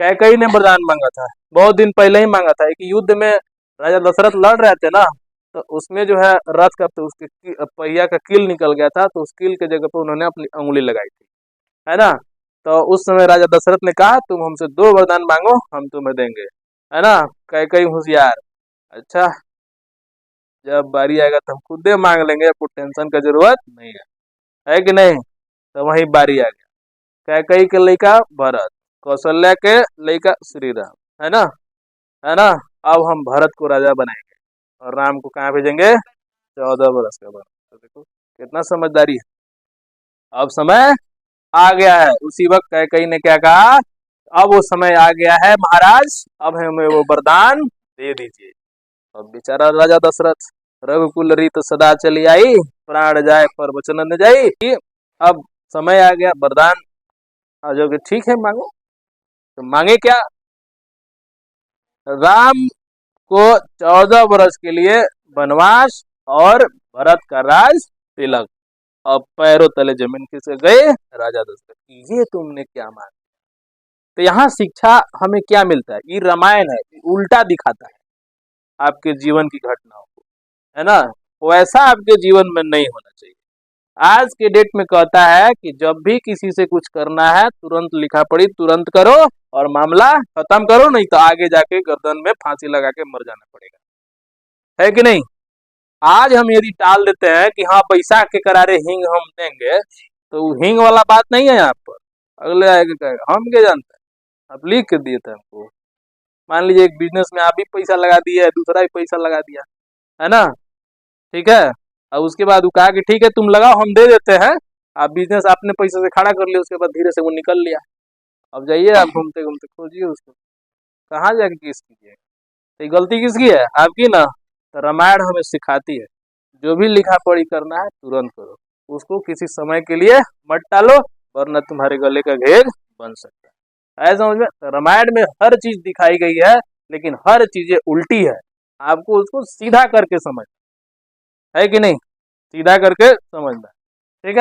कैकेयी ने वरदान मांगा था, बहुत दिन पहले ही मांगा था। एक युद्ध में राजा दशरथ लड़ रहे थे ना, तो उसमें जो है रथ का तो उसके पहिया का कील निकल गया था, तो उस कील के जगह पर उन्होंने अपनी अंगुली लगाई थी, है ना। तो उस समय राजा दशरथ ने कहा तुम हमसे 2 वरदान मांगो, हम तुम्हें देंगे, है ना। कैकेयी होशियार, अच्छा जब बारी आएगा तो हम खुद ही मांग लेंगे, आपको टेंशन का जरूरत नहीं है कि नहीं। तो वही बारी आ गया, कैकेयी के लड़का भरत, कौशल्या के लड़का श्री राम, है ना, है ना। अब हम भरत को राजा बनाएंगे और राम को कहाँ भेजेंगे, 14 वर्ष का वन। तो देखो कितना समझदारी है। अब समय आ गया है। उसी वक्त कैकेयी ने क्या कहा, अब वो समय आ गया है महाराज, अब हमें वो वरदान दे दीजिए। अब बेचारा राजा दशरथ, रघुकुल रीत सदा चली आई, प्राण जाए पर वचन न जाई, कि अब समय आ गया, वरदान आ जाओगे, ठीक है मांगो। तो मांगे क्या, राम को 14 वर्ष के लिए वनवास और भरत का राज तिलक। अब पैरों तले जमीन खिसक गए राजा दशरथ की, ये तुमने क्या मांगा। तो यहाँ शिक्षा हमें क्या मिलता है, ये रामायण है, उल्टा दिखाता है आपके जीवन की घटनाओं को, है ना। वैसा आपके जीवन में नहीं होना चाहिए। आज के डेट में कहता है कि जब भी किसी से कुछ करना है तुरंत लिखा पढ़ी तुरंत करो और मामला खत्म करो, नहीं तो आगे जाके गर्दन में फांसी लगा के मर जाना पड़ेगा, है कि नहीं। आज हम यदि टाल देते हैं कि हाँ पैसा के करारे हिंग हम देंगे, तो हिंग वाला बात नहीं है यहाँ पर। अगले आएगा कहेगा हम क्या जानते हैं, आप लिख के दिए थे हमको। मान लीजिए एक बिजनेस में आप भी पैसा लगा दिए, दूसरा भी पैसा लगा दिया, है ना, ठीक है। अब उसके बाद वो कहा कि ठीक है तुम लगाओ हम दे देते हैं, आप बिजनेस आपने पैसे से खड़ा कर लिया, उसके बाद धीरे से वो निकल लिया। अब जाइए आप घूमते घूमते खोजिए उसको, कहाँ जाके किस कीजिए। तो गलती किसकी है, आपकी ना। तो रामायण हमें सिखाती है जो भी लिखा पढ़ी करना है तुरंत करो, उसको किसी समय के लिए मत टालो, वरना तुम्हारे गले का घेर बन सकता है। ऐसा समझ में, तो रामायण में हर चीज दिखाई गई है, लेकिन हर चीजें उल्टी है, आपको उसको सीधा करके समझ, है कि नहीं, सीधा करके समझना, ठीक है।